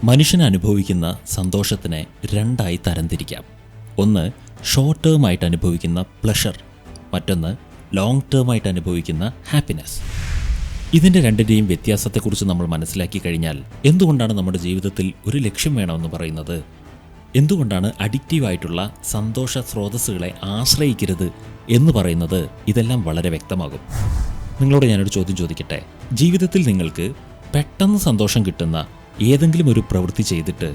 മനുഷ്യൻ അനുഭവിക്കുന്ന സന്തോഷത്തിനെ രണ്ടായി തരംതിരിക്കാം. ഒന്ന് ഷോർട്ട് ടേം ആയിട്ട് അനുഭവിക്കുന്ന പ്ലഷർ, മറ്റൊന്ന് ലോങ് ടേം ആയിട്ട് അനുഭവിക്കുന്ന ഹാപ്പിനെസ്. ഇതിൻ്റെ രണ്ടിൻ്റെയും വ്യത്യാസത്തെക്കുറിച്ച് നമ്മൾ മനസ്സിലാക്കി കഴിഞ്ഞാൽ എന്തുകൊണ്ടാണ് നമ്മുടെ ജീവിതത്തിൽ ഒരു ലക്ഷ്യം വേണമെന്ന് പറയുന്നത്, എന്തുകൊണ്ടാണ് അഡിക്റ്റീവായിട്ടുള്ള സന്തോഷ സ്രോതസ്സുകളെ ആശ്രയിക്കരുത് എന്ന് പറയുന്നത്, ഇതെല്ലാം വളരെ വ്യക്തമാകും. നിങ്ങളോട് ഞാനൊരു ചോദ്യം ചോദിക്കട്ടെ. ജീവിതത്തിൽ നിങ്ങൾക്ക് പെട്ടെന്ന് സന്തോഷം കിട്ടുന്ന ഏതെങ്കിലും ഒരു പ്രവൃത്തി ചെയ്തിട്ട്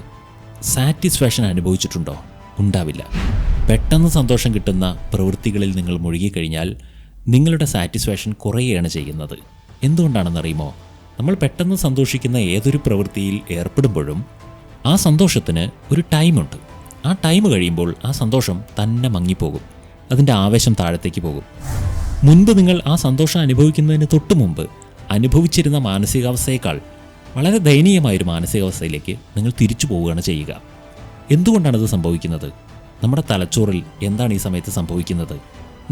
സാറ്റിസ്ഫാക്ഷൻ അനുഭവിച്ചിട്ടുണ്ടോ? ഉണ്ടാവില്ല. പെട്ടെന്ന് സന്തോഷം കിട്ടുന്ന പ്രവൃത്തികളിൽ നിങ്ങൾ മുഴുകിക്കഴിഞ്ഞാൽ നിങ്ങളുടെ സാറ്റിസ്ഫാക്ഷൻ കുറയുകയാണ് ചെയ്യുന്നത്. എന്തുകൊണ്ടാണെന്നറിയുമോ? നമ്മൾ പെട്ടെന്ന് സന്തോഷിക്കുന്ന ഏതൊരു പ്രവൃത്തിയിൽ ഏർപ്പെടുമ്പോഴും ആ സന്തോഷത്തിന് ഒരു ടൈമുണ്ട്. ആ ടൈം കഴിയുമ്പോൾ ആ സന്തോഷം തന്നെ മങ്ങിപ്പോകും, അതിൻ്റെ ആവേശം താഴത്തേക്ക് പോകും. മുൻപ് നിങ്ങൾ ആ സന്തോഷം അനുഭവിക്കുന്നതിന് തൊട്ട് മുമ്പ് അനുഭവിച്ചിരുന്ന മാനസികാവസ്ഥയേക്കാൾ വളരെ ദയനീയമായൊരു മാനസികാവസ്ഥയിലേക്ക് നിങ്ങൾ തിരിച്ചു പോവുകയാണ് ചെയ്യുക. എന്തുകൊണ്ടാണത് സംഭവിക്കുന്നത്? നമ്മുടെ തലച്ചോറിൽ എന്താണ് ഈ സമയത്ത് സംഭവിക്കുന്നത്?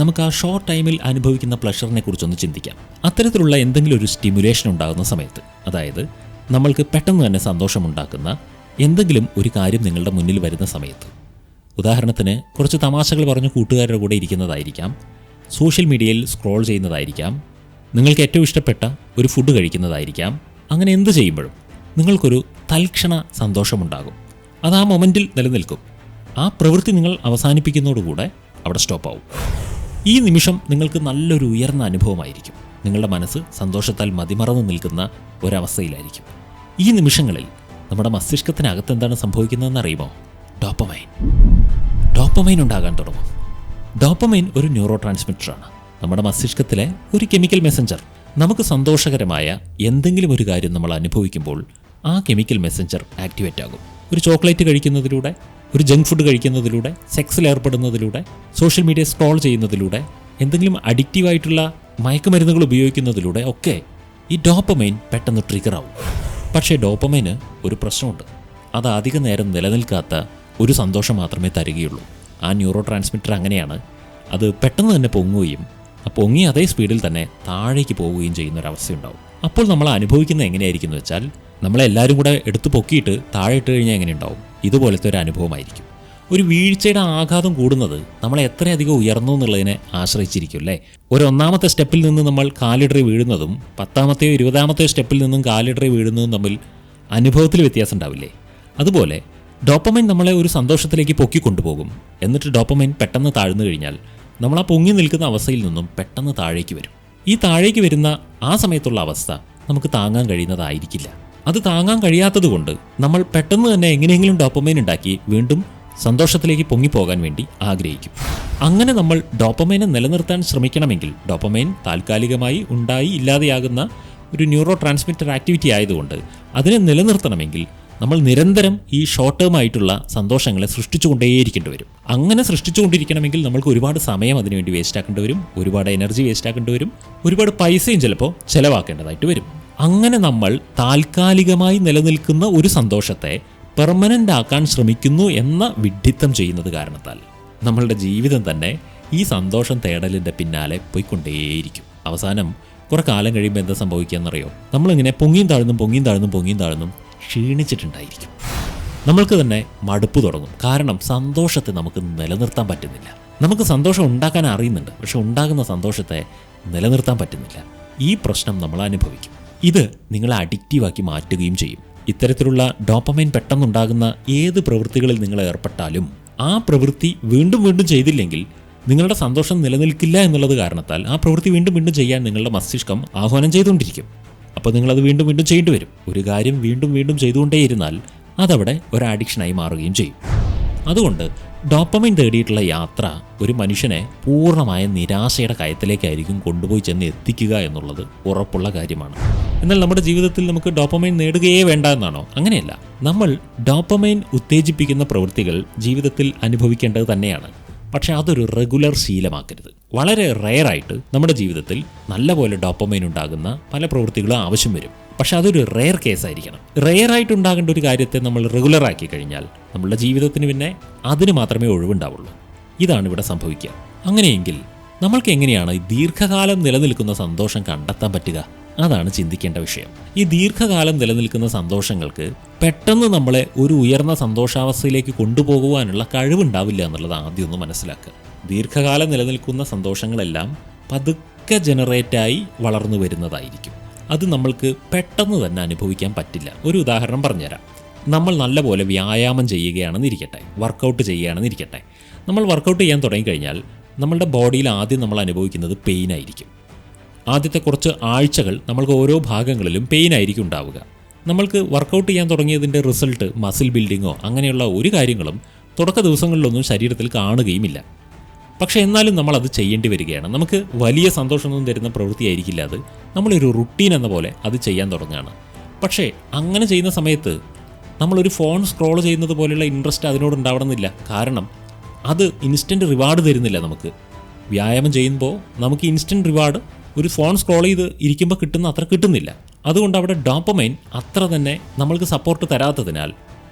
നമുക്ക് ആ ഷോർട്ട് ടൈമിൽ അനുഭവിക്കുന്ന പ്ലഷറിനെ കുറിച്ചൊന്ന് ചിന്തിക്കാം. അത്തരത്തിലുള്ള എന്തെങ്കിലും ഒരു സ്റ്റിമുലേഷൻ ഉണ്ടാകുന്ന സമയത്ത്, അതായത് നമ്മൾക്ക് പെട്ടെന്ന് തന്നെ സന്തോഷമുണ്ടാക്കുന്ന എന്തെങ്കിലും ഒരു കാര്യം നിങ്ങളുടെ മുന്നിൽ വരുന്ന സമയത്ത്, ഉദാഹരണത്തിന് കുറച്ച് തമാശകൾ പറഞ്ഞ് കൂട്ടുകാരുടെ കൂടെ ഇരിക്കുന്നതായിരിക്കാം, സോഷ്യൽ മീഡിയയിൽ സ്ക്രോൾ ചെയ്യുന്നതായിരിക്കാം, നിങ്ങൾക്ക് ഏറ്റവും ഇഷ്ടപ്പെട്ട ഒരു ഫുഡ് കഴിക്കുന്നതായിരിക്കാം. അങ്ങനെ എന്ത് ചെയ്യുമ്പോഴും നിങ്ങൾക്കൊരു തൽക്ഷണ സന്തോഷമുണ്ടാകും. അത് ആ മൊമെൻറ്റിൽ നിലനിൽക്കും. ആ പ്രവൃത്തി നിങ്ങൾ അവസാനിപ്പിക്കുന്നതോടുകൂടെ അവിടെ സ്റ്റോപ്പാവും. ഈ നിമിഷം നിങ്ങൾക്ക് നല്ലൊരു ഉയർന്ന അനുഭവമായിരിക്കും. നിങ്ങളുടെ മനസ്സ് സന്തോഷത്താൽ മതിമറന്ന് നിൽക്കുന്ന ഒരവസ്ഥയിലായിരിക്കും. ഈ നിമിഷങ്ങളിൽ നമ്മുടെ മസ്തിഷ്കത്തിനകത്ത് എന്താണ് സംഭവിക്കുന്നതെന്ന് അറിയുമോ? ഡോപ്പമൈൻ ഉണ്ടാകാൻ തുടങ്ങും. ഡോപ്പമൈൻ ഒരു ന്യൂറോ ട്രാൻസ്മിറ്ററാണ്, നമ്മുടെ മസ്തിഷ്കത്തിലെ ഒരു കെമിക്കൽ മെസ്സഞ്ചർ. നമുക്ക് സന്തോഷകരമായ എന്തെങ്കിലും ഒരു കാര്യം നമ്മൾ അനുഭവിക്കുമ്പോൾ ആ കെമിക്കൽ മെസ്സഞ്ചർ ആക്ടിവേറ്റ് ആകും. ഒരു ചോക്ലേറ്റ് കഴിക്കുന്നതിലൂടെ, ഒരു ജങ്ക് ഫുഡ് കഴിക്കുന്നതിലൂടെ, സെക്സിൽ ഏർപ്പെടുന്നതിലൂടെ, സോഷ്യൽ മീഡിയ സ്ക്രോൾ ചെയ്യുന്നതിലൂടെ, എന്തെങ്കിലും അഡിക്റ്റീവായിട്ടുള്ള മയക്കുമരുന്നുകൾ ഉപയോഗിക്കുന്നതിലൂടെ ഒക്കെ ഈ ഡോപ്പമൈൻ പെട്ടെന്ന് ട്രിഗർ ആവും. പക്ഷേ ഡോപ്പമൈന് ഒരു പ്രശ്നമുണ്ട്. അത് അധിക നേരം നിലനിൽക്കാത്ത ഒരു സന്തോഷം മാത്രമേ തരികയുള്ളൂ. ആ ന്യൂറോ ട്രാൻസ്മിറ്റർ അങ്ങനെയാണ്. അത് പെട്ടെന്ന് തന്നെ പൊങ്ങുകയും പൊങ്ങി അതേ സ്പീഡിൽ തന്നെ താഴേക്ക് പോവുകയും ചെയ്യുന്നൊരവസ്ഥയുണ്ടാവും. അപ്പോൾ നമ്മൾ അനുഭവിക്കുന്നത് എങ്ങനെയായിരിക്കും വെച്ചാൽ, നമ്മളെല്ലാവരും കൂടെ എടുത്തു പൊക്കിയിട്ട് താഴെ ഇട്ട് കഴിഞ്ഞാൽ എങ്ങനെ ഉണ്ടാവും? ഇതുപോലത്തെ ഒരു അനുഭവമായിരിക്കും. ഒരു വീഴ്ചയുടെ ആഘാതം കൂടുന്നത് നമ്മളെ എത്രയധികം ഉയർന്നു എന്നുള്ളതിനെ ആശ്രയിച്ചിരിക്കും അല്ലേ? ഒന്നാമത്തെ സ്റ്റെപ്പിൽ നിന്ന് നമ്മൾ കാലിടറി വീഴുന്നതും 10ാമത്തെയോ 20ാമത്തെയോ സ്റ്റെപ്പിൽ നിന്നും കാലിടറി വീഴുന്നതും തമ്മിൽ അനുഭവത്തിൽ വ്യത്യാസം ഉണ്ടാവില്ലേ? അതുപോലെ ഡോപ്പമൈൻ നമ്മളെ ഒരു സന്തോഷത്തിലേക്ക് പൊക്കിക്കൊണ്ടുപോകും. എന്നിട്ട് ഡോപ്പമൈൻ പെട്ടെന്ന് താഴ്ന്നു കഴിഞ്ഞാൽ നമ്മൾ ആ പൊങ്ങി നിൽക്കുന്ന അവസ്ഥയിൽ നിന്നും പെട്ടെന്ന് താഴേക്ക് വരും. ഈ താഴേക്ക് വരുന്ന ആ സമയത്തുള്ള അവസ്ഥ നമുക്ക് താങ്ങാൻ കഴിയുന്നതായിരിക്കില്ല. അത് താങ്ങാൻ കഴിയാത്തത് കൊണ്ട് നമ്മൾ പെട്ടെന്ന് തന്നെ എങ്ങനെയെങ്കിലും ഡോപ്പമൈൻ ഉണ്ടാക്കി വീണ്ടും സന്തോഷത്തിലേക്ക് പൊങ്ങിപ്പോകാൻ വേണ്ടി ആഗ്രഹിക്കും. അങ്ങനെ നമ്മൾ ഡോപ്പമൈനെ നിലനിർത്താൻ ശ്രമിക്കണമെങ്കിൽ, ഡോപ്പമൈൻ താൽക്കാലികമായി ഉണ്ടായി ഇല്ലാതെയാകുന്ന ഒരു ന്യൂറോ ട്രാൻസ്മിറ്റർ ആക്ടിവിറ്റി ആയതുകൊണ്ട് അതിനെ നിലനിർത്തണമെങ്കിൽ നമ്മൾ നിരന്തരം ഈ ഷോർട്ട് ടേം ആയിട്ടുള്ള സന്തോഷങ്ങളെ സൃഷ്ടിച്ചുകൊണ്ടേയിരിക്കേണ്ടി വരും. അങ്ങനെ സൃഷ്ടിച്ചുകൊണ്ടിരിക്കണമെങ്കിൽ നമ്മൾക്ക് ഒരുപാട് സമയം അതിനുവേണ്ടി വേസ്റ്റ് ആക്കേണ്ടി വരും, ഒരുപാട് എനർജി വേസ്റ്റ് ആക്കേണ്ടി വരും, ഒരുപാട് പൈസയും ചിലപ്പോൾ ചിലവാക്കേണ്ടതായിട്ട് വരും. അങ്ങനെ നമ്മൾ താൽക്കാലികമായി നിലനിൽക്കുന്ന ഒരു സന്തോഷത്തെ പെർമനൻ്റ് ആക്കാൻ ശ്രമിക്കുന്നു എന്ന വിഡ്ഢിത്തം ചെയ്യുന്നത് കാരണത്താൽ നമ്മളുടെ ജീവിതം തന്നെ ഈ സന്തോഷം തേടലിൻ്റെ പിന്നാലെ പോയിക്കൊണ്ടേയിരിക്കും. അവസാനം കുറെ കാലം കഴിയുമ്പോൾ എന്താ സംഭവിക്കുകയെന്നറിയോ? നമ്മളിങ്ങനെ പൊങ്ങിയും താഴ്ന്നും ക്ഷീണിച്ചിട്ടുണ്ടായിരിക്കും. നമ്മൾക്ക് തന്നെ മടുപ്പ് തുടങ്ങും. കാരണം സന്തോഷത്തെ നമുക്ക് നിലനിർത്താൻ പറ്റുന്നില്ല. നമുക്ക് സന്തോഷം ഉണ്ടാക്കാൻ അറിയുന്നുണ്ട്, പക്ഷെ ഉണ്ടാകുന്ന സന്തോഷത്തെ നിലനിർത്താൻ പറ്റുന്നില്ല. ഈ പ്രശ്നം നമ്മൾ അനുഭവിക്കും. ഇത് നിങ്ങളെ അഡിക്റ്റീവാക്കി മാറ്റുകയും ചെയ്യും. ഇത്തരത്തിലുള്ള ഡോപ്പമൈൻ പെട്ടെന്നുണ്ടാകുന്ന ഏത് പ്രവൃത്തികളിൽ നിങ്ങൾ ഏർപ്പെട്ടാലും ആ പ്രവൃത്തി വീണ്ടും ചെയ്തില്ലെങ്കിൽ നിങ്ങളുടെ സന്തോഷം നിലനിൽക്കില്ല എന്നുള്ളത് കാരണത്താൽ ആ പ്രവൃത്തി വീണ്ടും ചെയ്യാൻ നിങ്ങളുടെ മസ്തിഷ്കം ആഹ്വാനം ചെയ്തുകൊണ്ടിരിക്കും. അപ്പോൾ നിങ്ങളത് വീണ്ടും ചെയ്യേണ്ടി വരും. ഒരു കാര്യം വീണ്ടും ചെയ്തുകൊണ്ടേയിരുന്നാൽ അതവിടെ ഒരു അഡിക്ഷനായി മാറുകയും ചെയ്യും. അതുകൊണ്ട് ഡോപ്പമൈൻ തേടിയിട്ടുള്ള യാത്ര ഒരു മനുഷ്യനെ പൂർണ്ണമായ നിരാശയുടെ കയത്തിലേക്കായിരിക്കും കൊണ്ടുപോയി ചെന്ന് എത്തിക്കുക എന്നുള്ളത് ഉറപ്പുള്ള കാര്യമാണ്. എന്നാൽ നമ്മുടെ ജീവിതത്തിൽ നമുക്ക് ഡോപ്പമൈൻ നേടുകയേ വേണ്ട എന്നാണോ? അങ്ങനെയല്ല. നമ്മൾ ഡോപ്പമൈൻ ഉത്തേജിപ്പിക്കുന്ന പ്രവൃത്തികൾ ജീവിതത്തിൽ അനുഭവിക്കേണ്ടത് തന്നെയാണ്. പക്ഷേ അതൊരു റെഗുലർ ശീലമാക്കരുത്. വളരെ റെയറായിട്ട് നമ്മുടെ ജീവിതത്തിൽ നല്ലപോലെ ഡോപ്പമൈൻ ഉണ്ടാകുന്ന പല പ്രവൃത്തികളും ആവശ്യം വരും. പക്ഷെ അതൊരു റെയർ കേസായിരിക്കണം. റെയറായിട്ട് ഉണ്ടാകേണ്ട ഒരു കാര്യത്തെ നമ്മൾ റെഗുലറാക്കി കഴിഞ്ഞാൽ നമ്മളുടെ ജീവിതത്തിന് പിന്നെ അതിന് മാത്രമേ ഒഴിവുണ്ടാവുള്ളൂ. ഇതാണ് ഇവിടെ സംഭവിക്കുക. അങ്ങനെയെങ്കിൽ നമ്മൾക്ക് എങ്ങനെയാണ് ദീർഘകാലം നിലനിൽക്കുന്ന സന്തോഷം കണ്ടെത്താൻ പറ്റുക? അതാണ് ചിന്തിക്കേണ്ട വിഷയം. ഈ ദീർഘകാലം നിലനിൽക്കുന്ന സന്തോഷങ്ങൾക്ക് പെട്ടെന്ന് നമ്മളെ ഒരു ഉയർന്ന സന്തോഷാവസ്ഥയിലേക്ക് കൊണ്ടുപോകുവാനുള്ള കഴിവുണ്ടാവില്ല എന്നുള്ളത് ആദ്യം ഒന്ന് മനസ്സിലാക്കുക. ദീർഘകാലം നിലനിൽക്കുന്ന സന്തോഷങ്ങളെല്ലാം പതുക്കെ ജനറേറ്റായി വളർന്നു വരുന്നതായിരിക്കും. അത് നമ്മൾക്ക് പെട്ടെന്ന് തന്നെ അനുഭവിക്കാൻ പറ്റില്ല. ഒരു ഉദാഹരണം പറഞ്ഞുതരാം. നമ്മൾ നല്ലപോലെ വ്യായാമം ചെയ്യുകയാണെന്നിരിക്കട്ടെ, വർക്കൗട്ട് ചെയ്യുകയാണെന്നിരിക്കട്ടെ. നമ്മൾ വർക്കൗട്ട് ചെയ്യാൻ തുടങ്ങിക്കഴിഞ്ഞാൽ നമ്മളുടെ ബോഡിയിൽ ആദ്യം നമ്മൾ അനുഭവിക്കുന്നത് പെയിൻ ആയിരിക്കും. ആദ്യത്തെ കുറച്ച് ആഴ്ചകൾ നമ്മൾക്ക് ഓരോ ഭാഗങ്ങളിലും പെയിൻ ആയിരിക്കും ഉണ്ടാവുക. നമ്മൾക്ക് വർക്കൗട്ട് ചെയ്യാൻ തുടങ്ങിയതിൻ്റെ റിസൾട്ട് മസിൽ ബിൽഡിങ്ങോ അങ്ങനെയുള്ള ഒരു കാര്യങ്ങളും തുടക്ക ദിവസങ്ങളിലൊന്നും ശരീരത്തിൽ കാണുകയുമില്ല. പക്ഷേ എന്നാലും നമ്മളത് ചെയ്യേണ്ടി വരികയാണ്. നമുക്ക് വലിയ സന്തോഷമൊന്നും തരുന്ന പ്രവൃത്തിയായിരിക്കില്ല അത്. നമ്മളൊരു റുട്ടീൻ എന്ന പോലെ അത് ചെയ്യാൻ തുടങ്ങുകയാണ്. പക്ഷേ അങ്ങനെ ചെയ്യുന്ന സമയത്ത് നമ്മളൊരു ഫോൺ സ്ക്രോൾ ചെയ്യുന്നത് പോലെയുള്ള ഇൻട്രസ്റ്റ് അതിനോട് ഉണ്ടാവണമെന്നില്ല. കാരണം അത് ഇൻസ്റ്റൻറ്റ് റിവാർഡ് തരുന്നില്ല നമുക്ക്. വ്യായാമം ചെയ്യുമ്പോൾ നമുക്ക് ഇൻസ്റ്റൻറ്റ് റിവാർഡ് ഒരു ഫോൺ സ്ക്രോൾ ചെയ്ത് ഇരിക്കുമ്പോൾ കിട്ടുന്ന അത്ര കിട്ടുന്നില്ല. അതുകൊണ്ട് അവിടെ ഡോപ്പമൈൻ അത്ര തന്നെ നമ്മൾക്ക് സപ്പോർട്ട് തരാത്തതിനാൽ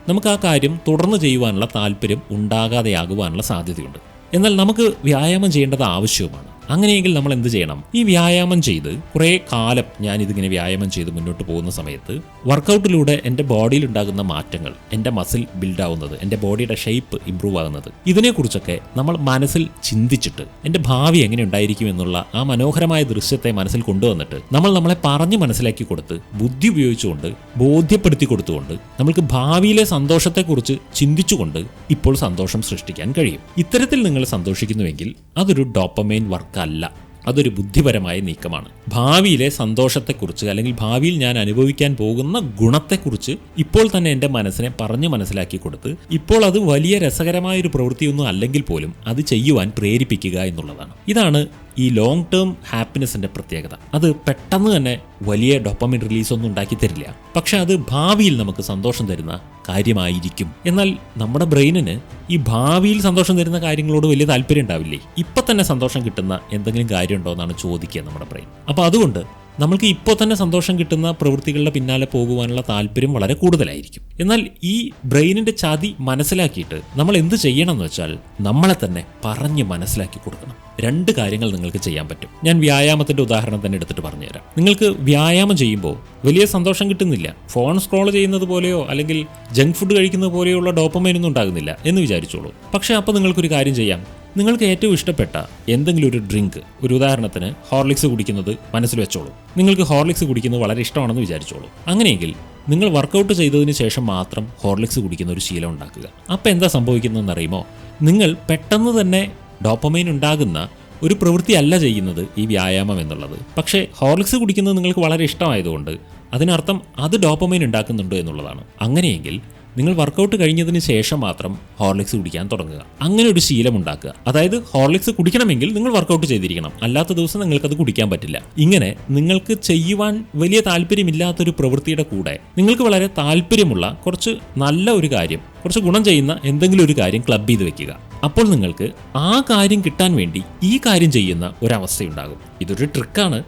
നമുക്ക് ആ കാര്യം തുടർന്ന് ചെയ്യുവാനുള്ള താല്പര്യം ഉണ്ടാകാതെയാകുവാനുള്ള സാധ്യതയുണ്ട്. എന്നാൽ നമുക്ക് വ്യായാമം ചെയ്യേണ്ടത് ആവശ്യവുമാണ്. അങ്ങനെയെങ്കിൽ നമ്മൾ എന്ത് ചെയ്യണം? ഈ വ്യായാമം ചെയ്ത് കുറേ കാലം ഞാനിതിങ്ങനെ വ്യായാമം ചെയ്ത് മുന്നോട്ട് പോകുന്ന സമയത്ത് വർക്കൗട്ടിലൂടെ എൻ്റെ ബോഡിയിൽ ഉണ്ടാകുന്ന മാറ്റങ്ങൾ, എൻ്റെ മസിൽ ബിൽഡാവുന്നത്, എൻ്റെ ബോഡിയുടെ ഷേപ്പ് ഇമ്പ്രൂവ് ആകുന്നത്, ഇതിനെക്കുറിച്ചൊക്കെ നമ്മൾ മനസ്സിൽ ചിന്തിച്ചിട്ട് എൻ്റെ ഭാവി എങ്ങനെ ഉണ്ടായിരിക്കും എന്നുള്ള ആ മനോഹരമായ ദൃശ്യത്തെ മനസ്സിൽ കൊണ്ടുവന്നിട്ട് നമ്മളെ പറഞ്ഞ് മനസ്സിലാക്കി കൊടുത്ത് ബുദ്ധി ഉപയോഗിച്ചുകൊണ്ട് ബോധ്യപ്പെടുത്തി കൊടുത്തുകൊണ്ട് നമ്മൾക്ക് ഭാവിയിലെ സന്തോഷത്തെക്കുറിച്ച് ചിന്തിച്ചുകൊണ്ട് ഇപ്പോൾ സന്തോഷം സൃഷ്ടിക്കാൻ കഴിയും. ഇത്തരത്തിൽ നിങ്ങൾ സന്തോഷിക്കുന്നുവെങ്കിൽ അതൊരു ഡോപ്പമൈൻ വർക്കല്ല, അതൊരു ബുദ്ധിപരമായ നീക്കമാണ്. ഭാവിയിലെ സന്തോഷത്തെക്കുറിച്ച് അല്ലെങ്കിൽ ഭാവിയിൽ ഞാൻ അനുഭവിക്കാൻ പോകുന്ന ഗുണത്തെക്കുറിച്ച് ഇപ്പോൾ തന്നെ എൻ്റെ മനസ്സിനെ പറഞ്ഞ് മനസ്സിലാക്കി കൊടുത്ത് ഇപ്പോൾ അത് വലിയ രസകരമായൊരു പ്രവൃത്തിയൊന്നും അല്ലെങ്കിൽ പോലും അത് ചെയ്യുവാൻ പ്രേരിപ്പിക്കുക എന്നുള്ളതാണ്. ഇതാണ് ഈ ലോങ് ടേം ഹാപ്പിനെസ്സിൻ്റെ പ്രത്യേകത. അത് പെട്ടെന്ന് തന്നെ വലിയ ഡോപ്പമിൻ റിലീസൊന്നും ഉണ്ടാക്കി തരില്ല, പക്ഷെ അത് ഭാവിയിൽ നമുക്ക് സന്തോഷം തരുന്ന കാര്യമായിരിക്കും. എന്നാൽ നമ്മുടെ ബ്രെയിനിന് ഈ ഭാവിയിൽ സന്തോഷം തരുന്ന കാര്യങ്ങളോട് വലിയ താല്പര്യം ഉണ്ടാവില്ലേ? ഇപ്പം തന്നെ സന്തോഷം കിട്ടുന്ന എന്തെങ്കിലും കാര്യമുണ്ടോ എന്നാണ് ചോദിക്കുക നമ്മുടെ ബ്രെയിൻ. അപ്പോൾ അതുകൊണ്ട് നമ്മൾക്ക് ഇപ്പോൾ തന്നെ സന്തോഷം കിട്ടുന്ന പ്രവൃത്തികളുടെ പിന്നാലെ പോകുവാനുള്ള താല്പര്യം വളരെ കൂടുതലായിരിക്കും. എന്നാൽ ഈ ബ്രെയിനിൻ്റെ ചതി മനസ്സിലാക്കിയിട്ട് നമ്മൾ എന്ത് ചെയ്യണം എന്ന് വെച്ചാൽ നമ്മളെ തന്നെ പറഞ്ഞ് മനസ്സിലാക്കി കൊടുക്കണം. 2 കാര്യങ്ങൾ നിങ്ങൾക്ക് ചെയ്യാൻ പറ്റും. ഞാൻ വ്യായാമത്തിൻ്റെ ഉദാഹരണം തന്നെ എടുത്തിട്ട് പറഞ്ഞുതരാം. നിങ്ങൾക്ക് വ്യായാമം ചെയ്യുമ്പോൾ വലിയ സന്തോഷം കിട്ടുന്നില്ല, ഫോൺ സ്ക്രോൾ ചെയ്യുന്നത് പോലെയോ അല്ലെങ്കിൽ ജങ്ക് ഫുഡ് കഴിക്കുന്നത് പോലെയുള്ള ഡോപ്പമൈനൊന്നും ഉണ്ടാകുന്നില്ല എന്ന് വിചാരിച്ചോളൂ. പക്ഷേ അപ്പോൾ നിങ്ങൾക്കൊരു കാര്യം ചെയ്യാം. നിങ്ങൾക്ക് ഏറ്റവും ഇഷ്ടപ്പെട്ട എന്തെങ്കിലും ഒരു ഡ്രിങ്ക്, ഒരു ഉദാഹരണത്തിന് ഹോർലിക്സ് കുടിക്കുന്നത് മനസ്സിൽ വെച്ചോളൂ. നിങ്ങൾക്ക് ഹോർലിക്സ് കുടിക്കുന്നത് വളരെ ഇഷ്ടമാണെന്ന് വിചാരിച്ചോളൂ. അങ്ങനെയെങ്കിൽ നിങ്ങൾ വർക്കൗട്ട് ചെയ്തതിന് ശേഷം മാത്രം ഹോർലിക്സ് കുടിക്കുന്ന ഒരു ശീലം ഉണ്ടാക്കുക. അപ്പോൾ എന്താ സംഭവിക്കുന്നതെന്ന് അറിയുമോ? നിങ്ങൾ പെട്ടെന്ന് തന്നെ ഡോപ്പമൈൻ ഉണ്ടാകുന്ന ഒരു പ്രവൃത്തി അല്ല ചെയ്യുന്നത് ഈ വ്യായാമം എന്നുള്ളത്. പക്ഷേ ഹോർലിക്സ് കുടിക്കുന്നത് നിങ്ങൾക്ക് വളരെ ഇഷ്ടമായതുകൊണ്ട് അതിനർത്ഥം അത് ഡോപ്പമൈൻ ഉണ്ടാക്കുന്നുണ്ട് എന്നുള്ളതാണ്. അങ്ങനെയെങ്കിൽ നിങ്ങൾ വർക്കൗട്ട് കഴിഞ്ഞതിന് ശേഷം മാത്രം ഹോർലിക്സ് കുടിക്കാൻ തുടങ്ങുക. അങ്ങനെ ഒരു ശീലം ഉണ്ടാക്കുക. അതായത് ഹോർലിക്സ് കുടിക്കണമെങ്കിൽ നിങ്ങൾ വർക്കൗട്ട് ചെയ്തിരിക്കണം, അല്ലാത്ത ദിവസം നിങ്ങൾക്കത് കുടിക്കാൻ പറ്റില്ല. ഇങ്ങനെ നിങ്ങൾക്ക് ചെയ്യുവാൻ വലിയ താല്പര്യമില്ലാത്തൊരു പ്രവൃത്തിയുടെ കൂടെ നിങ്ങൾക്ക് വളരെ താല്പര്യമുള്ള കുറച്ച് നല്ല ഒരു കാര്യം, കുറച്ച് ഗുണം ചെയ്യുന്ന എന്തെങ്കിലും ഒരു കാര്യം ക്ലബ് ചെയ്ത് വെക്കുക. അപ്പോൾ നിങ്ങൾക്ക് ആ കാര്യം കിട്ടാൻ വേണ്ടി ഈ കാര്യം ചെയ്യുന്ന ഒരവസ്ഥയുണ്ടാകും. ഇതൊരു ട്രിക്കാണ്.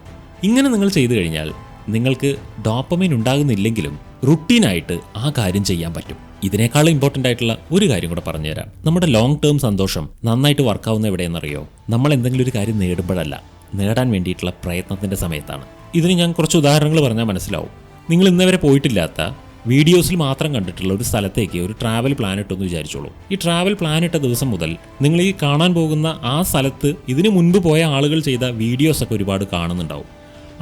ഇങ്ങനെ നിങ്ങൾ ചെയ്തു കഴിഞ്ഞാൽ നിങ്ങൾക്ക് ഡോപ്പമൈൻ ഉണ്ടാകുന്നില്ലെങ്കിലും റുട്ടീനായിട്ട് ആ കാര്യം ചെയ്യാൻ പറ്റും. ഇതിനേക്കാളും ഇമ്പോർട്ടൻ്റ് ആയിട്ടുള്ള ഒരു കാര്യം കൂടെ പറഞ്ഞുതരാം. നമ്മുടെ ലോങ് ടേം സന്തോഷം നന്നായിട്ട് വർക്കാവുന്ന എവിടെയെന്നറിയോ? നമ്മൾ എന്തെങ്കിലും ഒരു കാര്യം നേടുമ്പോഴല്ല, നേടാൻ വേണ്ടിയിട്ടുള്ള പ്രയത്നത്തിൻ്റെ സമയത്താണ്. ഇതിന് ഞാൻ കുറച്ച് ഉദാഹരണങ്ങൾ പറഞ്ഞാൽ മനസ്സിലാവും. നിങ്ങൾ ഇന്നേവരെ പോയിട്ടില്ലാത്ത, വീഡിയോസിൽ മാത്രം കണ്ടിട്ടുള്ള ഒരു സ്ഥലത്തേക്ക് ഒരു ട്രാവൽ പ്ലാൻ ഇട്ടെന്ന് വിചാരിച്ചോളൂ. ഈ ട്രാവൽ പ്ലാൻ ഇട്ട ദിവസം മുതൽ നിങ്ങൾ ഈ കാണാൻ പോകുന്ന ആ സ്ഥലത്ത് ഇതിനു മുൻപ് പോയ ആളുകൾ ചെയ്ത വീഡിയോസൊക്കെ ഒരുപാട് കാണുന്നുണ്ടാവും.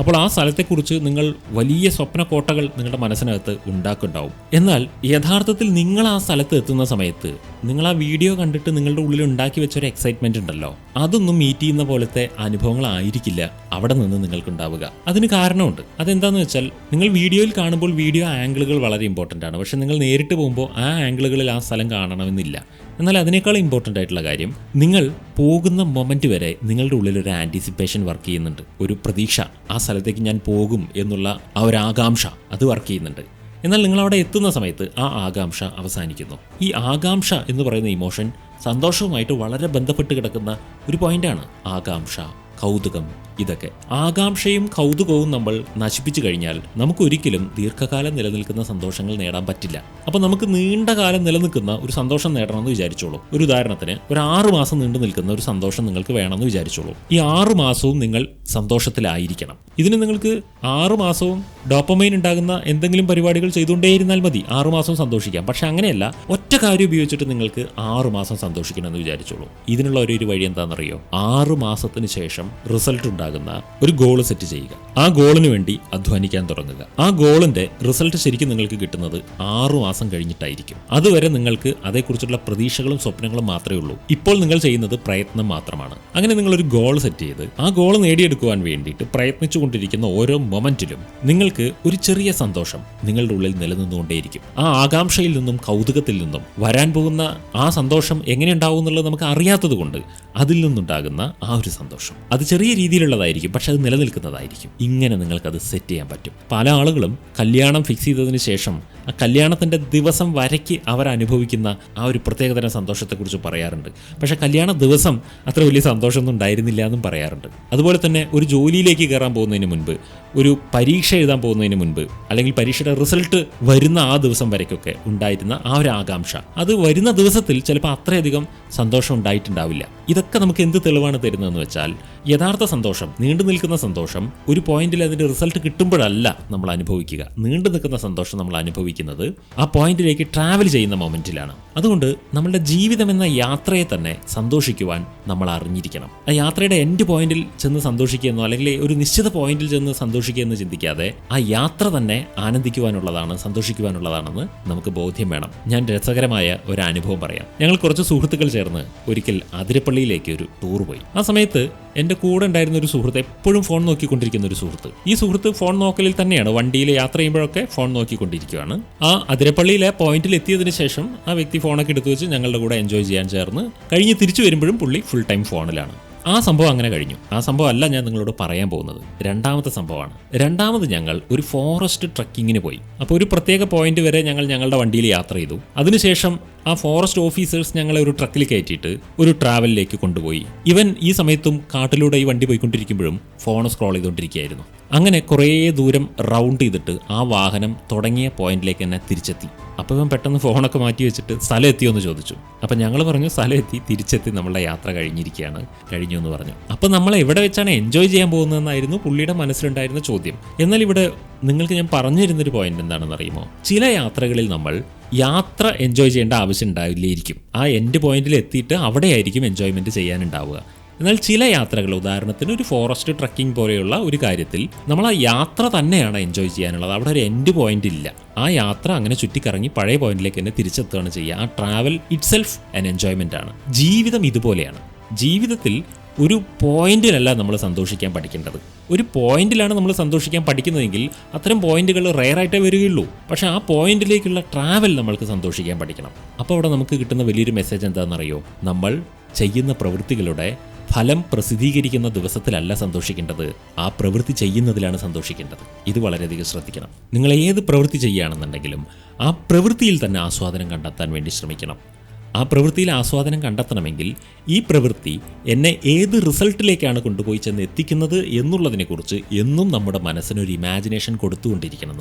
അപ്പോൾ ആ സ്ഥലത്തെക്കുറിച്ച് നിങ്ങൾ വലിയ സ്വപ്നക്കോട്ടകൾ നിങ്ങളുടെ മനസ്സിനകത്ത് ഉണ്ടാക്കുന്നുണ്ടാവും. എന്നാൽ യഥാർത്ഥത്തിൽ നിങ്ങൾ ആ സ്ഥലത്ത് എത്തുന്ന സമയത്ത് നിങ്ങൾ ആ വീഡിയോ കണ്ടിട്ട് നിങ്ങളുടെ ഉള്ളിൽ ഉണ്ടാക്കി വെച്ചൊരു എക്സൈറ്റ്മെൻറ്റ് ഉണ്ടല്ലോ, അതൊന്നും മീറ്റ് ചെയ്യുന്ന പോലത്തെ അനുഭവങ്ങളായിരിക്കില്ല അവിടെ നിന്ന് നിങ്ങൾക്കുണ്ടാവുക. അതിന് കാരണമുണ്ട്. അതെന്താണെന്ന് വെച്ചാൽ നിങ്ങൾ വീഡിയോയിൽ കാണുമ്പോൾ വീഡിയോ ആംഗിളുകൾ വളരെ ഇമ്പോർട്ടൻ്റ് ആണ്. പക്ഷേ നിങ്ങൾ നേരിട്ട് പോകുമ്പോൾ ആ ആംഗിളുകളിൽ ആ സ്ഥലം കാണണമെന്നില്ല. എന്നാൽ അതിനേക്കാൾ ഇമ്പോർട്ടൻ്റ് ആയിട്ടുള്ള കാര്യം, നിങ്ങൾ പോകുന്ന മൊമെൻറ്റ് വരെ നിങ്ങളുടെ ഉള്ളിൽ ഒരു ആൻറ്റിസിപ്പേഷൻ വർക്ക് ചെയ്യുന്നുണ്ട്. ഒരു പ്രതീക്ഷ, ആ സ്ഥലത്തേക്ക് ഞാൻ പോകും എന്നുള്ള ആ ഒരു ആകാംക്ഷ, അത് വർക്ക് ചെയ്യുന്നുണ്ട്. എന്നാൽ നിങ്ങൾ അവിടെ എത്തുന്ന സമയത്ത് ആ ആകാംക്ഷ അവസാനിക്കുന്നു. ഈ ആകാംക്ഷ എന്ന് പറയുന്ന ഇമോഷൻ സന്തോഷവുമായിട്ട് വളരെ ബന്ധപ്പെട്ട് കിടക്കുന്ന ഒരു പോയിന്റാണ്. ആകാംക്ഷ, കൗതുകം, ഇതൊക്കെ. ആകാംക്ഷയും കൗതുകവും നമ്മൾ നശിപ്പിച്ചു കഴിഞ്ഞാൽ നമുക്കൊരിക്കലും ദീർഘകാലം നിലനിൽക്കുന്ന സന്തോഷങ്ങൾ നേടാൻ പറ്റില്ല. അപ്പോൾ നമുക്ക് നീണ്ട കാലം നിലനിൽക്കുന്ന ഒരു സന്തോഷം നേടണമെന്ന് വിചാരിച്ചോളൂ. ഒരു ഉദാഹരണത്തിന് ഒരു 6 മാസം നീണ്ടു നിൽക്കുന്ന ഒരു സന്തോഷം നിങ്ങൾക്ക് വേണമെന്ന് വിചാരിച്ചോളൂ. ഈ 6 മാസവും നിങ്ങൾ സന്തോഷത്തിലായിരിക്കണം. ഇതിന് നിങ്ങൾക്ക് 6 മാസവും ഡോപ്പമൈൻ ഉണ്ടാകുന്ന എന്തെങ്കിലും പരിപാടികൾ ചെയ്തുകൊണ്ടേയിരുന്നാൽ മതി. 6 മാസം സന്തോഷിക്കാം. പക്ഷെ അങ്ങനെയല്ല, ഒറ്റ കാര്യം ഉപയോഗിച്ചിട്ട് നിങ്ങൾക്ക് 6 മാസം സന്തോഷിക്കണമെന്ന് വിചാരിച്ചോളൂ. ഇതിനുള്ള ഒരു വഴി എന്താണെന്നറിയോ? 6 മാസത്തിന് ശേഷം റിസൾട്ട് ഉണ്ടാകുന്ന ഒരു ഗോൾ സെറ്റ് ചെയ്യുക. ആ ഗോളിന് വേണ്ടി അധ്വാനിക്കാൻ തുടങ്ങുക. ആ ഗോളിന്റെ റിസൾട്ട് ശരിക്കും നിങ്ങൾക്ക് കിട്ടുന്നത് 6 മാസം കഴിഞ്ഞിട്ടായിരിക്കും. അതുവരെ നിങ്ങൾക്ക് അതേക്കുറിച്ചുള്ള പ്രതീക്ഷകളും സ്വപ്നങ്ങളും മാത്രമേ ഉള്ളൂ. ഇപ്പോൾ നിങ്ങൾ ചെയ്യുന്നത് പ്രയത്നം മാത്രമാണ്. അങ്ങനെ നിങ്ങളൊരു ഗോൾ സെറ്റ് ചെയ്ത് ആ ഗോൾ നേടിയെടുക്കുവാൻ വേണ്ടിയിട്ട് പ്രയത്നിച്ചുകൊണ്ടിരിക്കുന്ന ഓരോ മൊമെന്റിലും നിങ്ങൾക്ക് ഒരു ചെറിയ സന്തോഷം നിങ്ങളുടെ ഉള്ളിൽ നിലനിന്നുകൊണ്ടേയിരിക്കും. ആ ആകാംക്ഷയിൽ നിന്നും കൗതുകത്തിൽ നിന്നും വരാൻ പോകുന്ന ആ സന്തോഷം എങ്ങനെ ഉണ്ടാവും എന്നുള്ളത് നമുക്ക് അറിയാത്തത് കൊണ്ട് അതിൽ നിന്നുണ്ടാകുന്ന ആ ഒരു സന്തോഷം അത് ചെറിയ രീതിയിലുള്ളതായിരിക്കും, പക്ഷെ അത് നിലനിൽക്കുന്നതായിരിക്കും. ഇങ്ങനെ നിങ്ങൾക്കത് സെറ്റ് ചെയ്യാൻ പറ്റും. പല ആളുകളും കല്യാണം ഫിക്സ് ചെയ്തതിന് ശേഷം ആ കല്യാണത്തിൻ്റെ ദിവസം വരയ്ക്ക് അവരനുഭവിക്കുന്ന ആ ഒരു പ്രത്യേകതരം സന്തോഷത്തെക്കുറിച്ച് പറയാറുണ്ട്. പക്ഷേ കല്യാണ ദിവസം അത്ര വലിയ സന്തോഷമൊന്നും ഉണ്ടായിരുന്നില്ല എന്നും പറയാറുണ്ട്. അതുപോലെ തന്നെ ഒരു ജോലിയിലേക്ക് കയറാൻ പോകുന്നതിന് മുൻപ്, ഒരു പരീക്ഷ എഴുതാൻ പോകുന്നതിന് മുൻപ്, അല്ലെങ്കിൽ പരീക്ഷയുടെ റിസൾട്ട് വരുന്ന ആ ദിവസം വരയ്ക്കൊക്കെ ഉണ്ടായിരുന്ന ആ ഒരു ആകാംക്ഷ, അത് വരുന്ന ദിവസത്തിൽ ചിലപ്പോൾ അത്രയധികം സന്തോഷം ഉണ്ടായിട്ടുണ്ടാവില്ല. ഇതൊക്കെ നമുക്ക് എന്ത് തെളിവാണ് തരുന്നതെന്ന് വെച്ചാൽ, യഥാർത്ഥ സന്തോഷം, നീണ്ടു നിൽക്കുന്ന സന്തോഷം ഒരു പോയിന്റിൽ അതിൻ്റെ റിസൾട്ട് കിട്ടുമ്പോഴല്ല നമ്മൾ അനുഭവിക്കുക. നീണ്ടു നിൽക്കുന്ന സന്തോഷം നമ്മൾ അനുഭവിക്കുന്നത് ആ പോയിന്റിലേക്ക് ട്രാവൽ ചെയ്യുന്ന മൊമെന്റിലാണ്. അതുകൊണ്ട് നമ്മളുടെ ജീവിതം എന്ന യാത്രയെ തന്നെ സന്തോഷിക്കുവാൻ നമ്മൾ അറിഞ്ഞിരിക്കണം. ആ യാത്രയുടെ എൻഡ് പോയിന്റിൽ ചെന്ന് സന്തോഷിക്കുകയെന്നോ അല്ലെങ്കിൽ ഒരു നിശ്ചിത പോയിന്റിൽ ചെന്ന് സന്തോഷിക്കുകയെന്ന് ചിന്തിക്കാതെ ആ യാത്ര തന്നെ ആനന്ദിക്കുവാനുള്ളതാണ്, സന്തോഷിക്കുവാനുള്ളതാണെന്ന് നമുക്ക് ബോധ്യം വേണം. ഞാൻ രസകരമായ ഒരു അനുഭവം പറയാം. ഞങ്ങൾ കുറച്ച് സുഹൃത്തുക്കൾ ചേർന്ന് ഒരിക്കൽ അതിരപ്പള്ളിയിലേക്ക് ഒരു ടൂർ പോയി. ആ സമയത്ത് എൻ്റെ കൂടെ ഉണ്ടായിരുന്ന ഒരു സുഹൃത്ത്, എപ്പോഴും ഫോൺ നോക്കിക്കൊണ്ടിരിക്കുന്ന ഒരു സുഹൃത്ത്. ഈ സുഹൃത്ത് ഫോൺ നോക്കലിൽ തന്നെയാണ്. വണ്ടിയിൽ യാത്ര ചെയ്യുമ്പോഴൊക്കെ ഫോൺ നോക്കിക്കൊണ്ടിരിക്കുകയാണ്. ആ അതിരപ്പള്ളിയിലെ പോയിന്റിൽ എത്തിയതിന് ശേഷം ആ വ്യക്തി ഫോണൊക്കെ എടുത്തു വെച്ച് ഞങ്ങളുടെ കൂടെ എൻജോയ് ചെയ്യാൻ ചേർന്ന് കഴിഞ്ഞ് തിരിച്ചു വരുമ്പോഴും പുള്ളി ഫുൾ ടൈം ഫോണിലാണ്. ആ സംഭവം അങ്ങനെ കഴിഞ്ഞു. ആ സംഭവം അല്ല ഞാൻ നിങ്ങളോട് പറയാൻ പോകുന്നത്. രണ്ടാമത്തെ സംഭവമാണ്. രണ്ടാമത് ഞങ്ങൾ ഒരു ഫോറസ്റ്റ് ട്രക്കിങ്ങിന് പോയി. അപ്പോൾ ഒരു പ്രത്യേക പോയിന്റ് വരെ ഞങ്ങൾ ഞങ്ങളുടെ വണ്ടിയിൽ യാത്ര ചെയ്തു. അതിനുശേഷം ആ ഫോറസ്റ്റ് ഓഫീസേഴ്സ് ഞങ്ങളെ ഒരു ട്രക്കിൽ കയറ്റിയിട്ട് ഒരു ട്രാവലിലേക്ക് കൊണ്ടുപോയി. ഇവൻ ഈ സമയത്തും കാട്ടിലൂടെ ഈ വണ്ടി പോയിക്കൊണ്ടിരിക്കുമ്പോഴും ഫോൺ സ്ക്രോൾ ചെയ്തുകൊണ്ടിരിക്കുകയായിരുന്നു. അങ്ങനെ കുറേ ദൂരം റൗണ്ട് ചെയ്തിട്ട് ആ വാഹനം തുടങ്ങിയ പോയിന്റിലേക്ക് തന്നെ തിരിച്ചെത്തി. അപ്പോൾ ഇവൻ പെട്ടെന്ന് ഫോണൊക്കെ മാറ്റി വെച്ചിട്ട് സ്ഥലം എത്തിയോ എന്ന് ചോദിച്ചു. അപ്പം ഞങ്ങൾ പറഞ്ഞു സ്ഥലം എത്തി, തിരിച്ചെത്തി, നമ്മളുടെ യാത്ര കഴിഞ്ഞിരിക്കുകയാണ്, കഴിഞ്ഞു എന്ന് പറഞ്ഞു. അപ്പം നമ്മൾ എവിടെ വെച്ചാണ് എൻജോയ് ചെയ്യാൻ പോകുന്നതെന്നായിരുന്നു പുള്ളിയുടെ മനസ്സിലുണ്ടായിരുന്ന ചോദ്യം. എന്നാൽ ഇവിടെ നിങ്ങൾക്ക് ഞാൻ പറഞ്ഞു തരുന്നൊരു പോയിന്റ് എന്താണെന്ന് അറിയുമോ? ചില യാത്രകളിൽ നമ്മൾ യാത്ര എൻജോയ് ചെയ്യേണ്ട ആവശ്യം ഉണ്ടാവില്ലായിരിക്കും. ആ എൻഡ് പോയിന്റിൽ എത്തിയിട്ട് അവിടെയായിരിക്കും എൻജോയ്മെൻറ്റ് ചെയ്യാനുണ്ടാവുക. എന്നാൽ ചില യാത്രകൾ, ഉദാഹരണത്തിന് ഒരു ഫോറസ്റ്റ് ട്രക്കിംഗ് പോലെയുള്ള ഒരു കാര്യത്തിൽ നമ്മൾ ആ യാത്ര തന്നെയാണ് എൻജോയ് ചെയ്യാനുള്ളത്. അവിടെ ഒരു എൻഡ് പോയിന്റ് ഇല്ല. ആ യാത്ര അങ്ങനെ ചുറ്റിക്കറങ്ങി പഴയ പോയിന്റിലേക്ക് തന്നെ തിരിച്ചെത്തുകയാണ് ചെയ്യുക. ആ travel it self an enjoyment ആണ്. ജീവിതം ഇതുപോലെയാണ്. ജീവിതത്തിൽ ഒരു പോയിന്റിലല്ല നമ്മൾ സന്തോഷിക്കാൻ പഠിക്കേണ്ടത്. ഒരു പോയിന്റിലാണ് നമ്മൾ സന്തോഷിക്കാൻ പഠിക്കുന്നതെങ്കിൽ അത്തരം പോയിന്റുകൾ റെയറായിട്ടേ വരികയുള്ളൂ. പക്ഷേ ആ പോയിന്റിലേക്കുള്ള ട്രാവൽ നമ്മൾക്ക് സന്തോഷിക്കാൻ പഠിക്കണം. അപ്പോൾ അവിടെ നമുക്ക് കിട്ടുന്ന വലിയൊരു മെസ്സേജ് എന്താണെന്നറിയോ? നമ്മൾ ചെയ്യുന്ന പ്രവൃത്തികളുടെ ഫലം പ്രസിദ്ധീകരിക്കുന്ന ദിവസത്തിലല്ല സന്തോഷിക്കേണ്ടത്, ആ പ്രവൃത്തി ചെയ്യുന്നതിലാണ് സന്തോഷിക്കേണ്ടത്. ഇത് വളരെയധികം ശ്രദ്ധിക്കണം. നിങ്ങൾ ഏത് പ്രവൃത്തി ചെയ്യുകയാണെന്നുണ്ടെങ്കിലും ആ പ്രവൃത്തിയിൽ തന്നെ ആസ്വാദനം കണ്ടെത്താൻ വേണ്ടി ശ്രമിക്കണം. ആ പ്രവൃത്തിയിൽ ആസ്വാദനം കണ്ടെത്തണമെങ്കിൽ ഈ പ്രവൃത്തി എന്നെ ഏത് റിസൾട്ടിലേക്കാണ് കൊണ്ടുപോയി ചെന്ന് എത്തിക്കുന്നത് എന്നുള്ളതിനെക്കുറിച്ച് എന്നും നമ്മുടെ മനസ്സിനൊരു ഇമാജിനേഷൻ കൊടുത്തുകൊണ്ടിരിക്കണം.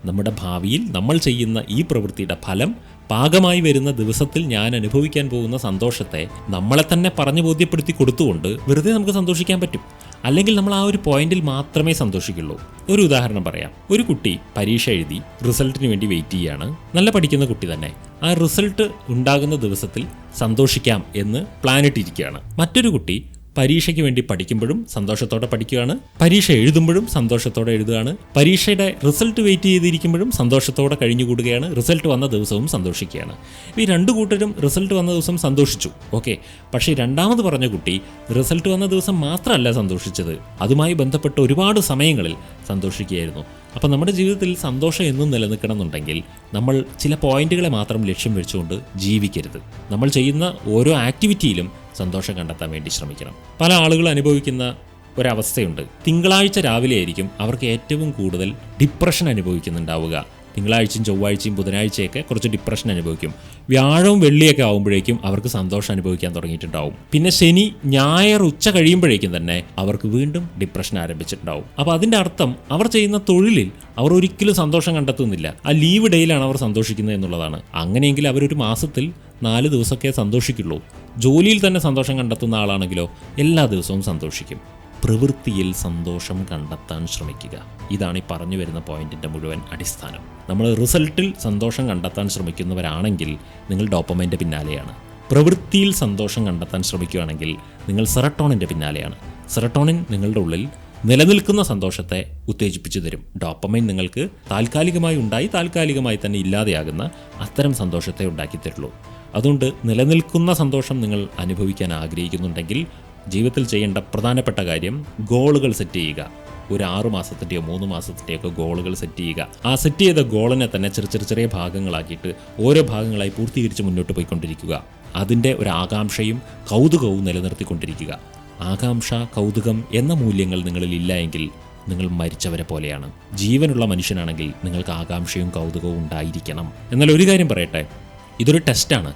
നമ്മുടെ ഭാവിയിൽ നമ്മൾ ചെയ്യുന്ന ഈ പ്രവൃത്തിയുടെ ഫലം പാകമായി വരുന്ന ദിവസത്തിൽ ഞാൻ അനുഭവിക്കാൻ പോകുന്ന സന്തോഷത്തെ നമ്മളെ തന്നെ പറഞ്ഞു ബോധ്യപ്പെടുത്തി കൊടുത്തുകൊണ്ട് വെറുതെ നമുക്ക് സന്തോഷിക്കാൻ പറ്റും. അല്ലെങ്കിൽ നമ്മൾ ആ ഒരു പോയിന്റിൽ മാത്രമേ സന്തോഷിക്കുള്ളൂ. ഒരു ഉദാഹരണം പറയാം. ഒരു കുട്ടി പരീക്ഷ എഴുതി റിസൾട്ടിന് വേണ്ടി വെയിറ്റ് ചെയ്യുകയാണ്. നല്ല പഠിക്കുന്ന കുട്ടി തന്നെ. ആ റിസൾട്ട് ഉണ്ടാകുന്ന ദിവസത്തിൽ സന്തോഷിക്കാം എന്ന് പ്ലാനിട്ടിരിക്കുകയാണ്. മറ്റൊരു കുട്ടി പരീക്ഷയ്ക്ക് വേണ്ടി പഠിക്കുമ്പോഴും സന്തോഷത്തോടെ പഠിക്കുകയാണ്, പരീക്ഷ എഴുതുമ്പോഴും സന്തോഷത്തോടെ എഴുതുകയാണ്, പരീക്ഷയുടെ റിസൾട്ട് വെയിറ്റ് ചെയ്തിരിക്കുമ്പോഴും സന്തോഷത്തോടെ കഴിഞ്ഞുകൂടുകയാണ്, റിസൾട്ട് വന്ന ദിവസവും സന്തോഷിക്കുകയാണ്. ഈ രണ്ടു കൂട്ടരും റിസൾട്ട് വന്ന ദിവസം സന്തോഷിച്ചു, ഓക്കെ. പക്ഷേ രണ്ടാമത് പറഞ്ഞ കുട്ടി റിസൾട്ട് വന്ന ദിവസം മാത്രമല്ല സന്തോഷിച്ചത്, അതുമായി ബന്ധപ്പെട്ട ഒരുപാട് സമയങ്ങളിൽ സന്തോഷിക്കുകയായിരുന്നു. അപ്പം നമ്മുടെ ജീവിതത്തിൽ സന്തോഷം എന്നും നിലനിൽക്കണം എന്നുണ്ടെങ്കിൽ നമ്മൾ ചില പോയിന്റുകളെ മാത്രം ലക്ഷ്യം വെച്ചുകൊണ്ട് ജീവിക്കരുത്. നമ്മൾ ചെയ്യുന്ന ഓരോ ആക്ടിവിറ്റിയിലും സന്തോഷം കണ്ടെത്താൻ വേണ്ടി ശ്രമിക്കണം. പല ആളുകൾ അനുഭവിക്കുന്ന ഒരവസ്ഥയുണ്ട്. തിങ്കളാഴ്ച രാവിലെ ആയിരിക്കും അവർക്ക് ഏറ്റവും കൂടുതൽ ഡിപ്രഷൻ അനുഭവിക്കുന്നുണ്ടാവുക. തിങ്കളാഴ്ചയും ചൊവ്വാഴ്ചയും ബുധനാഴ്ചയൊക്കെ കുറച്ച് ഡിപ്രഷൻ അനുഭവിക്കും. വ്യാഴവും വെള്ളിയൊക്കെ ആകുമ്പോഴേക്കും അവർക്ക് സന്തോഷം അനുഭവിക്കാൻ തുടങ്ങിയിട്ടുണ്ടാവും. പിന്നെ ശനി ഞായർ ഉച്ച കഴിയുമ്പോഴേക്കും തന്നെ അവർക്ക് വീണ്ടും ഡിപ്രഷൻ ആരംഭിച്ചിട്ടുണ്ടാവും. അപ്പോൾ അതിൻ്റെ അർത്ഥം അവർ ചെയ്യുന്ന തൊഴിലിൽ അവർ ഒരിക്കലും സന്തോഷം കണ്ടെത്തുന്നില്ല. ആ ലീവ് ഡേയിലാണ് അവർ സന്തോഷിക്കുന്നത് എന്നുള്ളതാണ്. അങ്ങനെയെങ്കിൽ അവരൊരു മാസത്തിൽ 4 ദിവസമൊക്കെ സന്തോഷിക്കുള്ളൂ. ജോലിയിൽ തന്നെ സന്തോഷം കണ്ടെത്തുന്ന ആളാണെങ്കിലോ എല്ലാ ദിവസവും സന്തോഷിക്കും. പ്രവൃത്തിയിൽ സന്തോഷം കണ്ടെത്താൻ ശ്രമിക്കുക. ഇതാണ് ഈ പറഞ്ഞു വരുന്ന പോയിന്റിൻ്റെ മുഴുവൻ അടിസ്ഥാനം. നമ്മൾ റിസൾട്ടിൽ സന്തോഷം കണ്ടെത്താൻ ശ്രമിക്കുന്നവരാണെങ്കിൽ നിങ്ങൾ ഡോപ്പമൈൻ്റെ പിന്നാലെയാണ്. പ്രവൃത്തിയിൽ സന്തോഷം കണ്ടെത്താൻ ശ്രമിക്കുകയാണെങ്കിൽ നിങ്ങൾ സെറട്ടോണിൻ്റെ പിന്നാലെയാണ്. സെറട്ടോണിൻ നിങ്ങളുടെ ഉള്ളിൽ നിലനിൽക്കുന്ന സന്തോഷത്തെ ഉത്തേജിപ്പിച്ചു തരും. ഡോപ്പമൈൻ നിങ്ങൾക്ക് താൽക്കാലികമായി ഉണ്ടായി താൽക്കാലികമായി തന്നെ ഇല്ലാതെയാകുന്ന അത്തരം സന്തോഷത്തെ ഉണ്ടാക്കി തരുള്ളൂ. അതുകൊണ്ട് നിലനിൽക്കുന്ന സന്തോഷം നിങ്ങൾ അനുഭവിക്കാൻ ആഗ്രഹിക്കുന്നുണ്ടെങ്കിൽ ജീവിതത്തിൽ ചെയ്യേണ്ട പ്രധാനപ്പെട്ട കാര്യം ഗോളുകൾ സെറ്റ് ചെയ്യുക. ഒരു 6 മാസത്തിൻ്റെയോ 3 മാസത്തിൻ്റെയൊക്കെ ഗോളുകൾ സെറ്റ് ചെയ്യുക. ആ സെറ്റ് ചെയ്ത ഗോളിനെ തന്നെ ചെറിയ ഭാഗങ്ങളാക്കിയിട്ട് ഓരോ ഭാഗങ്ങളായി പൂർത്തീകരിച്ച് മുന്നോട്ട് പോയിക്കൊണ്ടിരിക്കുക. അതിൻ്റെ ഒരു ആകാംക്ഷയും കൗതുകവും നിലനിർത്തിക്കൊണ്ടിരിക്കുക. ആകാംക്ഷ, കൗതുകം എന്ന മൂല്യങ്ങൾ നിങ്ങളിൽ ഇല്ല എങ്കിൽ നിങ്ങൾ മരിച്ചവരെ പോലെയാണ്. ജീവനുള്ള മനുഷ്യനാണെങ്കിൽ നിങ്ങൾക്ക് ആകാംക്ഷയും കൗതുകവും ഉണ്ടായിരിക്കണം. എന്നാൽ ഒരു കാര്യം പറയട്ടെ, ഇതൊരു ടെസ്റ്റാണ്.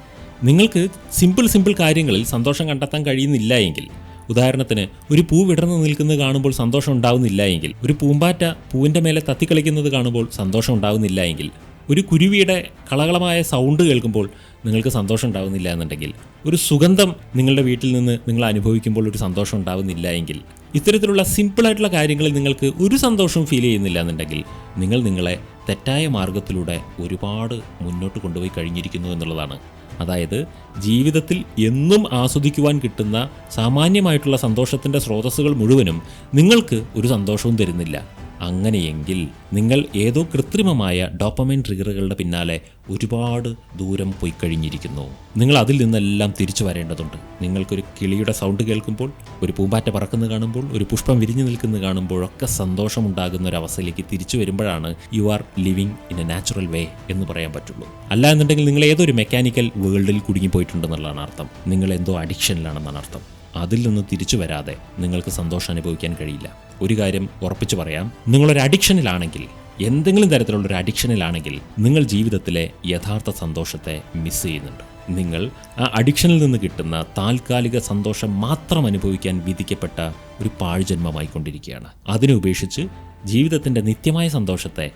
നിങ്ങൾക്ക് സിമ്പിൾ കാര്യങ്ങളിൽ സന്തോഷം കണ്ടെത്താൻ കഴിയുന്നില്ല എങ്കിൽ, ഉദാഹരണത്തിന് ഒരു പൂ വിടർന്നു നിൽക്കുന്നത് കാണുമ്പോൾ സന്തോഷം ഉണ്ടാവുന്നില്ല എങ്കിൽ, ഒരു പൂമ്പാറ്റ പൂവിൻ്റെ മേലെ തത്തിക്കളിക്കുന്നത് കാണുമ്പോൾ സന്തോഷം ഉണ്ടാവുന്നില്ല എങ്കിൽ, ഒരു കുരുവിയുടെ കളകളമായ സൗണ്ട് കേൾക്കുമ്പോൾ നിങ്ങൾക്ക് സന്തോഷം ഉണ്ടാവുന്നില്ല എന്നുണ്ടെങ്കിൽ, ഒരു സുഗന്ധം നിങ്ങളുടെ വീട്ടിൽ നിന്ന് നിങ്ങൾ അനുഭവിക്കുമ്പോൾ ഒരു സന്തോഷം ഉണ്ടാവുന്നില്ല എങ്കിൽ, ഇത്തരത്തിലുള്ള സിമ്പിളായിട്ടുള്ള കാര്യങ്ങളിൽ നിങ്ങൾക്ക് ഒരു സന്തോഷവും ഫീൽ ചെയ്യുന്നില്ല എന്നുണ്ടെങ്കിൽ നിങ്ങൾ നിങ്ങളെ തെറ്റായ മാർഗത്തിലൂടെ ഒരുപാട് മുന്നോട്ട് കൊണ്ടുപോയി കഴിഞ്ഞിരിക്കുന്നു എന്നുള്ളതാണ്. അതായത് ജീവിതത്തിൽ എന്നും ആസ്വദിക്കുവാൻ കിട്ടുന്ന സാമാന്യമായിട്ടുള്ള സന്തോഷത്തിൻ്റെ സ്രോതസ്സുകൾ മുഴുവനും നിങ്ങൾക്ക് ഒരു സന്തോഷവും തരുന്നില്ല. അങ്ങനെയെങ്കിൽ നിങ്ങൾ ഏതോ കൃത്രിമമായ ഡോപ്പമൈൻ ട്രിഗറുകളുടെ പിന്നാലെ ഒരുപാട് ദൂരം പോയി കഴിഞ്ഞിരിക്കുന്നു. നിങ്ങൾ അതിൽ നിന്നെല്ലാം തിരിച്ചു വരേണ്ടതുണ്ട്. നിങ്ങൾക്കൊരു കിളിയുടെ സൗണ്ട് കേൾക്കുമ്പോൾ, ഒരു പൂമ്പാറ്റ പറക്കുന്നത് കാണുമ്പോൾ, ഒരു പുഷ്പം വിരിഞ്ഞു നിൽക്കുന്നത് കാണുമ്പോഴൊക്കെ സന്തോഷമുണ്ടാകുന്ന ഒരു അവസ്ഥയിലേക്ക് തിരിച്ചു വരുമ്പോഴാണ് you are living in A natural വേ എന്ന് പറയാൻ പറ്റുള്ളൂ. അല്ല എന്നുണ്ടെങ്കിൽ നിങ്ങൾ ഏതൊരു മെക്കാനിക്കൽ വേൾഡിൽ കുടുങ്ങിപ്പോയിട്ടുണ്ടെന്നുള്ളതാണ് അർത്ഥം. നിങ്ങൾ എന്തോ അഡിക്ഷനിലാണെന്നാണ് അർത്ഥം. അതിൽ നിന്ന് തിരിച്ചു വരാതെ നിങ്ങൾക്ക് സന്തോഷം അനുഭവിക്കാൻ കഴിയില്ല. ഒരു കാര്യം ഉറപ്പിച്ചു പറയാം, നിങ്ങളൊരു അഡിക്ഷനിലാണെങ്കിൽ, എന്തെങ്കിലും തരത്തിലുള്ളൊരു അഡിക്ഷനിലാണെങ്കിൽ നിങ്ങൾ ജീവിതത്തിലെ യഥാർത്ഥ സന്തോഷത്തെ മിസ് ചെയ്യുന്നുണ്ട്. നിങ്ങൾ ആ അഡിക്ഷനിൽ നിന്ന് കിട്ടുന്ന താൽക്കാലിക സന്തോഷം മാത്രം അനുഭവിക്കാൻ വിധിക്കപ്പെട്ട ഒരു പാഴ്ജന്മമായിക്കൊണ്ടിരിക്കുകയാണ്. അതിനെ ഉപേക്ഷിച്ച് ജീവിതത്തിൻ്റെ നിത്യമായ സന്തോഷത്തെ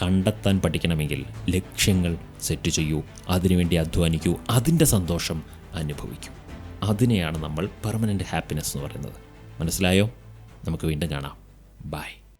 കണ്ടെത്താൻ പഠിക്കണമെങ്കിൽ ലക്ഷ്യങ്ങൾ സെറ്റ് ചെയ്യൂ, അതിനുവേണ്ടി അധ്വാനിക്കൂ, അതിൻ്റെ സന്തോഷം അനുഭവിക്കൂ. അതിനെയാണ് നമ്മൾ പെർമനൻ്റ് ഹാപ്പിനെസ് എന്ന് പറയുന്നത്. മനസ്സിലായോ? നമുക്ക് വീണ്ടും കാണാം. ബൈ.